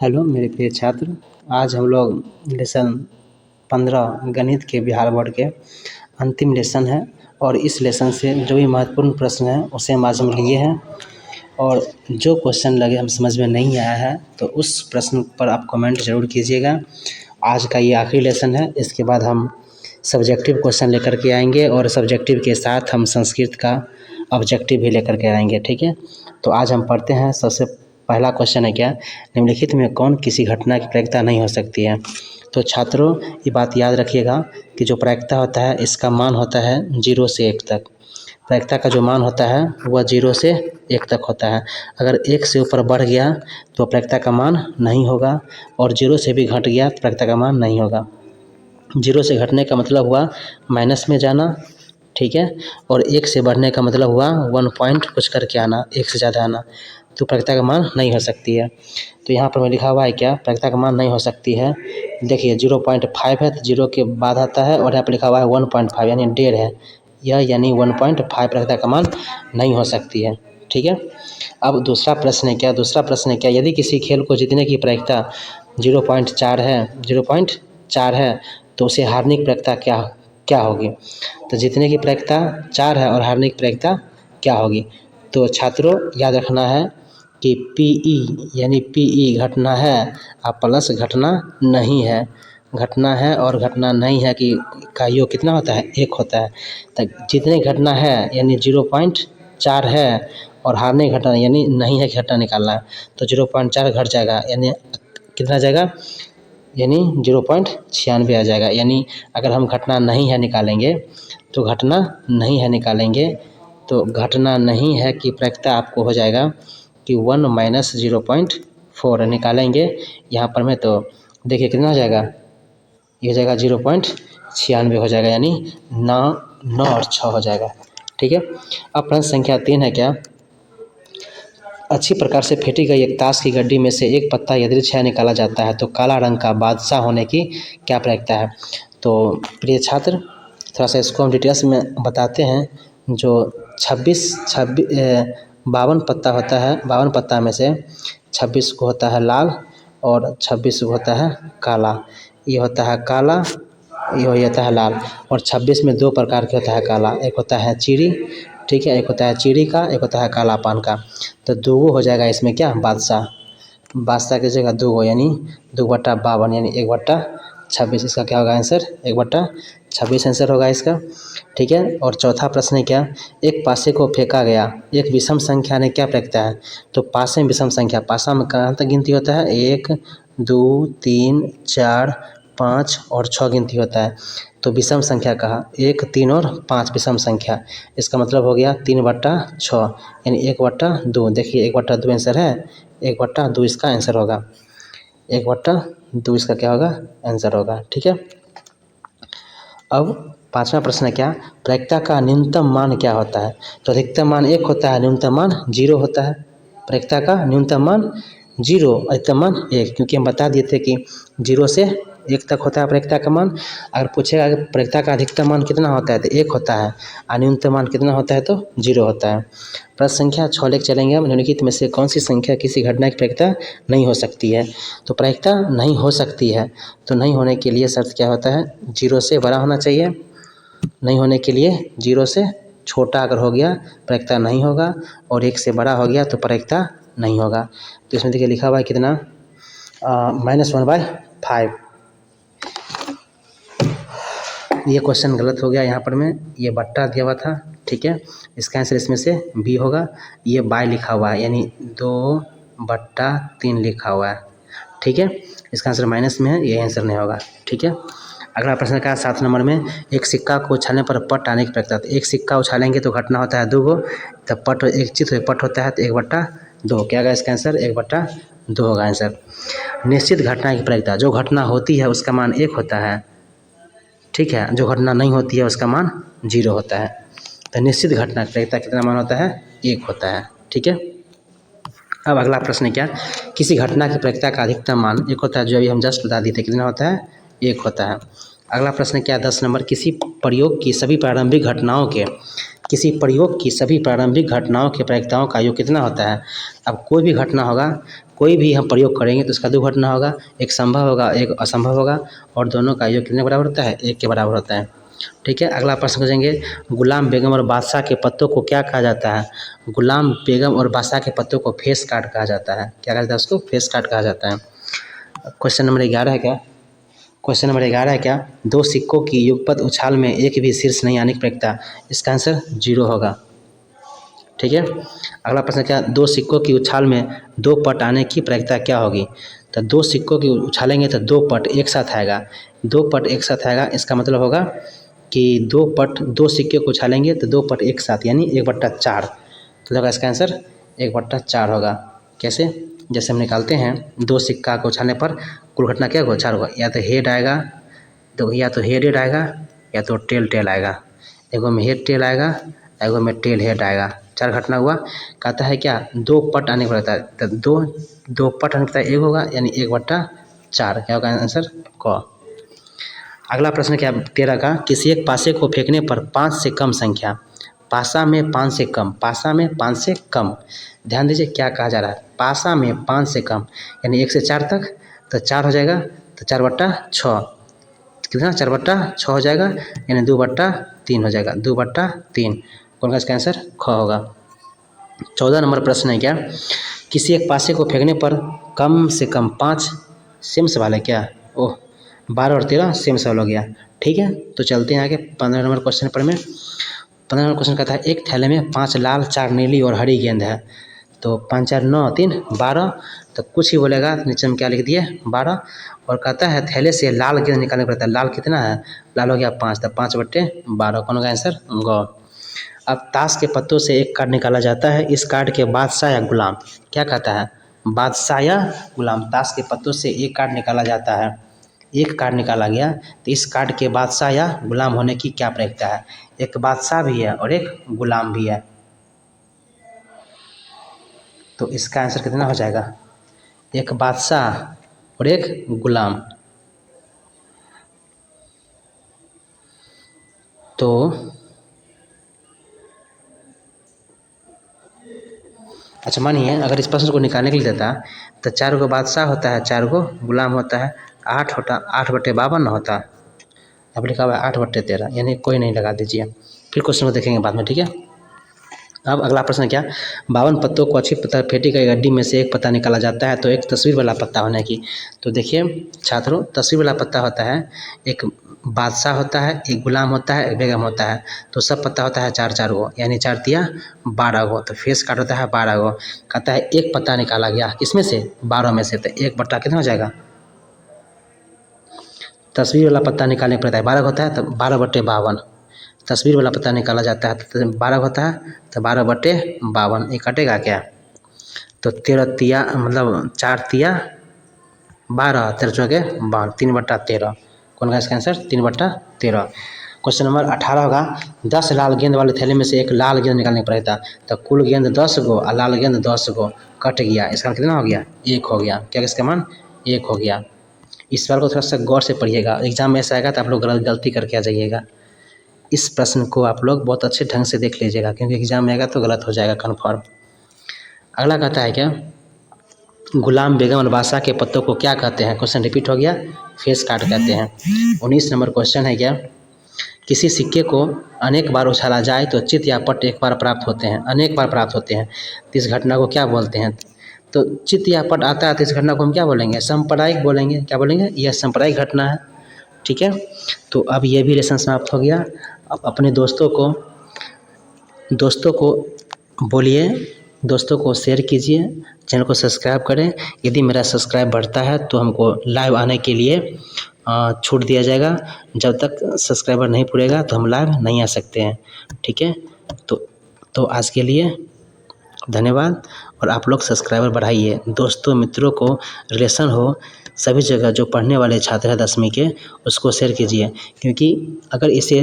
Hello मेरे प्रिय छात्र, आज हम लोग लेसन 15 गणित के बिहार बोर्ड के अंतिम लेसन है और इस लेसन से जो भी महत्वपूर्ण प्रश्न है उसे हम आज हम लिए हैं और जो क्वेश्चन लगे हम समझ में नहीं आया है तो उस प्रश्न पर आप कमेंट ज़रूर कीजिएगा। आज का ये आखिरी लेसन है, इसके बाद हम सब्जेक्टिव क्वेश्चन लेकर के आएंगे और सब्जेक्टिव के साथ हम संस्कृत का ऑब्जेक्टिव भी लेकर के आएंगे। ठीक है, तो आज हम पढ़ते हैं। सबसे पहला क्वेश्चन है क्या, निम्नलिखित में कौन किसी घटना की प्रायिकता नहीं हो सकती है। तो छात्रों ये बात याद रखिएगा कि जो प्रायिकता होता है इसका मान होता है 0 से 1 तक। प्रायिकता का जो मान होता है वह 0 से 1 तक होता है। अगर 1 से ऊपर बढ़ गया तो प्रायिकता का मान नहीं होगा और 0 से भी घट गया तो प्रायिकता का मान नहीं होगा। 0 से घटने का मतलब हुआ माइनस में जाना, ठीक है, और 1 से बढ़ने का मतलब हुआ 1 पॉइंट कुछ करके आना, 1 से ज़्यादा आना, तो प्रायिकता का मान नहीं हो सकती है। तो यहाँ पर मैं लिखा हुआ है क्या, प्रायिकता का मान नहीं हो सकती है। देखिए 0.5 है तो 0 के बाद आता है और यहाँ पर लिखा हुआ है 1.5 यानी 1.5 है यह, यानी 1.5 प्रायिकता का मान नहीं हो सकती है। ठीक है, अब दूसरा प्रश्न है क्या, दूसरा प्रश्न है क्या, यदि किसी खेल को जीतने की प्रायिकता 0.4 है तो उसे हारने की प्रायिकता क्या होगी। तो जीतने की प्रायिकता 4 है और हारने की प्रायिकता क्या होगी। तो छात्रों याद रखना है कि PE यानी PE घटना है और प्लस घटना नहीं है। घटना है और घटना नहीं है कि का योग कितना होता है, 1 होता है। तो जितने घटना है यानी 0.4 है और हारने घटना यानी नहीं है कि घटना निकालना है, तो 0.4 घट जाएगा यानी कितना जाएगा, यानी 0.96 आ जाएगा। यानी अगर हम घटना नहीं है निकालेंगे तो घटना नहीं है निकालेंगे तो घटना नहीं है कि प्रायिकता आपको हो जाएगा कि 1 माइनस 0.4 निकालेंगे यहाँ पर में, तो देखिए कितना हो जाएगा, ये हो जाएगा 0.96 हो जाएगा, यानी 9 और 6 हो जाएगा। ठीक है, अब प्रश्न संख्या 3 है क्या, अच्छी प्रकार से फेंटी गई एक ताश की गड्डी में से एक पत्ता यदि छह निकाला जाता है तो काला रंग का बादशाह होने की क्या प्रायिकता है। तो प्रिय छात्र थोड़ा सा इसको हम डिटेल्स में बताते हैं। जो 52 पत्ता होता है, 52 पत्ता में से 26 को होता है लाल और 26 को होता है काला। ये होता है काला, ये होता है लाल, और 26 में 2 प्रकार के होता है काला, एक होता है चीरी, ठीक है, एक होता है चीड़ी का, एक होता है काला पान का। तो 2 हो जाएगा इसमें क्या, बादशाह। बादशाह की जगह 2 यानी 2/52 यानी 1/26। इसका क्या होगा आंसर, 1/26 आंसर होगा इसका। ठीक है, और चौथा प्रश्न है क्या, एक पासे को फेंका गया एक विषम संख्या ने क्या प्रायिकता है। तो पासे में विषम संख्या, पासा में कहाँ तक गिनती होता है, 1 2 3 4 5 और 6 गिनती होता है। तो विषम संख्या कहा 1 3 और 5 विषम संख्या, इसका मतलब हो गया 3/6 यानी 1/2। देखिए 1/2 आंसर है, 1/2 इसका आंसर होगा, 1/2 इसका क्या होगा आंसर होगा। ठीक है, अब पांचवा प्रश्न है क्या, प्रायिकता का न्यूनतम मान क्या होता है। तो अधिकतम मान 1 होता है, न्यूनतम मान 0 होता है। प्रायिकता का न्यूनतम मान 0, अधिकतम मान 1, क्योंकि हम बता दिए थे कि 0 से 1 तक होता है प्रायिकता का मान। अगर पूछेगा कि प्रायिकता का अधिकतम मान कितना होता है तो 1 होता है और न्यूनतम मान कितना होता है तो 0 होता है। प्रश्न संख्या 6 लेकर चलेंगे हम, निम्नलिखित में से कौन सी संख्या किसी घटना की प्रायिकता नहीं हो सकती है। तो प्रायिकता नहीं हो सकती है तो नहीं होने के लिए शर्त क्या होता है, 0 से बड़ा होना चाहिए, नहीं होने के लिए 0 से छोटा अगर हो गया प्रायिकता नहीं होगा, और 1 से बड़ा हो गया तो प्रायिकता नहीं होगा। तो इसमें देखिए लिखा हुआ है कितना, -1/5। ये क्वेश्चन गलत हो गया, यहाँ पर में ये बट्टा दिया हुआ था, ठीक है, इसका आंसर इसमें से बी होगा। ये बाय लिखा हुआ है यानी 2/3 लिखा हुआ है, ठीक है, इसका आंसर माइनस में है, ये आंसर नहीं होगा। ठीक है, अगला प्रश्न का 7 नंबर में, एक सिक्का को उछालने पर पट आने की प्रायिकता। तो एक सिक्का उछालेंगे तो घटना होता है 2 गो, तब पट एक चित पट होता है तो 1/2, क्या होगा इसका आंसर, 1/2 होगा आंसर। निश्चित घटना की प्रायिकता, जो घटना होती है उसका मान 1 होता है, ठीक है, जो घटना नहीं होती है उसका मान 0 होता है। तो निश्चित घटना की प्रायिकता कितना मान होता है, 1 होता है। ठीक है, अब अगला प्रश्न क्या, किसी घटना की प्रायिकता का अधिकतम मान 1 होता है, जो अभी हम जस्ट बता दिए थे कितना होता है, 1 होता है। अगला प्रश्न क्या, 10 नंबर, किसी प्रयोग की सभी प्रारंभिक घटनाओं के प्रायिकताओं का योग कितना होता है। अब कोई भी घटना होगा कोई भी हम प्रयोग करेंगे तो उसका 2 घटना होगा, एक संभव होगा एक असंभव होगा, और दोनों का योग कितने बराबर होता है, 1 के बराबर होता है। ठीक है, अगला प्रश्न समझेंगे, गुलाम बेगम और बादशाह के पत्तों को क्या कहा जाता है? गुलाम बेगम और बादशाह के पत्तों को फेस कार्ड कहा जाता है। क्या कहा जाता है उसको? फेस कार्ड कहा जाता है। क्वेश्चन नंबर 11 है क्या? क्वेश्चन नंबर 11 है क्या? 2 सिक्कों की युगपत उछाल में एक भी शीर्ष नहीं आने की प्रवृत्ता। इसका आंसर 0 होगा। ठीक है, अगला प्रश्न क्या? 2 सिक्कों की उछाल में 2 पट आने की प्रवृत्ता क्या होगी? तो 2 सिक्कों की उछालेंगे तो 2 पट एक साथ आएगा, 2 पट एक साथ आएगा। इसका मतलब होगा कि 2 सिक्के को उछालेंगे तो 2 पट एक साथ, यानी 1/4। तो होगा इसका आंसर 1/4 होगा। कैसे? जैसे हम निकालते हैं 2 सिक्का को उछालने पर कुल घटना क्या होगा? 4 होगा। या तो हेड आएगा, तो या तो हेड आएगा, या तो टेल आएगा। एगो में हेड टेल आएगा, एगो में टेल हेड आएगा। 4 घटना हुआ। कहता है क्या? 2 पट आने पर रहता है, तो 2 पट आने पर 1 होगा, यानी 1/4। क्या होगा आंसर? क। अगला प्रश्न क्या? 13 का, किसी एक पासे को फेंकने पर 5 से कम संख्या, पासा में 5 से कम, पासा में 5 से कम, ध्यान दीजिए क्या कहा जा रहा है, पासा में 5 से कम, यानी 1 से 4 तक, तो 4 हो जाएगा, तो 4/6 कितना? 4/6 हो जाएगा, यानी 2/3 हो जाएगा, 2/3। कौन का इसका आंसर? ख होगा। 14 नंबर प्रश्न है क्या? किसी एक पासे को फेंकने पर कम से कम 5 सेम सवाल है क्या? ओह, 12 और 13 सेम सवाल हो गया। ठीक है, तो चलते हैं आगे 15 नंबर क्वेश्चन पर में। 15 नंबर क्वेश्चन कहता है, एक थैले में 5 लाल, 4 नीली और हरी गेंद है। तो 5 4 9 3 12, तो कुछ ही बोलेगा, नीचे में क्या लिख दिए? 12। और कहता है थैले से लाल गेंद निकालने पड़ता है। लाल कितना है? लाल हो गया 5, तो 5/12। कौन होगा आंसर? ग। अब ताश के पत्तों से एक कार्ड निकाला जाता है, इस कार्ड के बादशाह या गुलाम। क्या कहता है? बादशाह या गुलाम। ताश के पत्तों से एक कार्ड निकाला जाता है, एक कार्ड निकाला गया, तो इस कार्ड के बादशाह या गुलाम होने की क्या प्रक्रिया है? एक बादशाह भी है और एक गुलाम भी है, तो इसका आंसर कितना हो जाएगा? एक बादशाह और एक गुलाम। तो अच्छा मानिए, अगर इस प्रश्न को निकालने के लिए देता तो 4 गो बादशाह होता है, 4 गो गुलाम होता है, 8 होता, 8/52 होता। अब लिखा हुआ है 8/13, यानी कोई नहीं लगा दीजिए। फिर क्वेश्चन को देखेंगे बाद में। ठीक है, अब अगला प्रश्न क्या? 52 पत्तों को अच्छी पत्ता फेटी गई गड्डी में से एक पत्ता निकाला जाता है, तो एक तस्वीर वाला पत्ता होने की। तो देखिए छात्रों, तस्वीर वाला पत्ता होता है, एक बादशाह होता है, एक गुलाम होता है, एक बेगम होता है। तो सब पत्ता होता है 4 गो, यानी 4 तिया 12 गो। तो फेस कार्ड होता है 12 गो। कहता है एक पत्ता निकाला गया, किसमें से? 12 में से। तो 1/, कितना हो जाएगा? तस्वीर वाला पत्ता निकालने पड़ता है, 12 होता है, तो 12/52। तस्वीर वाला पत्ता निकाला जाता है तो 12 होता है, तो 12/52। ये कटेगा क्या? तो 13 तिया, मतलब 4 तिया 12, 13 चौके 12, 3/13। कौन का इसका आंसर? 3/13। क्वेश्चन नंबर 18 होगा, 10 लाल गेंद वाले थैले में से एक लाल गेंद निकालने पर रहता, तो कुल गेंद 10 गो और लाल गेंद 10 गो, कट गया। इसका कितना हो गया? 1 हो गया। क्या इसका मान? 1 हो गया। इस सवाल को थोड़ा सा गौर से पढ़िएगा, एग्जाम में ऐसा आएगा तो आप लोग गलती करके आ जाइएगा। इस प्रश्न को आप लोग बहुत अच्छे ढंग से देख लीजिएगा, क्योंकि एग्जाम में आएगा तो गलत हो जाएगा कन्फर्म। अगला कहता है क्या? गुलाम बेगम और बादशाह के पत्तों को क्या कहते हैं? क्वेश्चन रिपीट हो गया, फेस कार्ड कहते हैं। 19 नंबर क्वेश्चन है क्या? किसी सिक्के को अनेक बार उछाला जाए तो चित या पट एक बार प्राप्त होते हैं, अनेक बार प्राप्त होते हैं, तो इस घटना को क्या बोलते हैं? तो चित या पट आता है तो इस घटना को हम क्या बोलेंगे? सांप्रदायिक बोलेंगे। क्या बोलेंगे? यह सांप्रदायिक घटना है। ठीक है, तो अब ये भी लेसन समाप्त हो गया। अब अपने दोस्तों को बोलिए, दोस्तों को शेयर कीजिए, चैनल को सब्सक्राइब करें। यदि मेरा सब्सक्राइब बढ़ता है तो हमको लाइव आने के लिए छूट दिया जाएगा। जब तक सब्सक्राइबर नहीं पूरेगा तो हम लाइव नहीं आ सकते हैं। ठीक है, तो आज के लिए धन्यवाद। और आप लोग सब्सक्राइबर बढ़ाइए, दोस्तों मित्रों को, रिलेशन हो, सभी जगह जो पढ़ने वाले छात्र हैं 10वीं के, उसको शेयर कीजिए, क्योंकि अगर इसे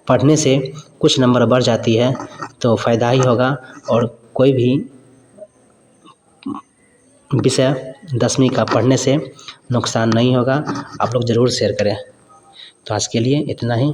पढ़ने से कुछ नंबर बढ़ जाती है तो फ़ायदा ही होगा, और कोई भी विषय 10वीं का पढ़ने से नुकसान नहीं होगा। आप लोग ज़रूर शेयर करें। तो आज के लिए इतना ही।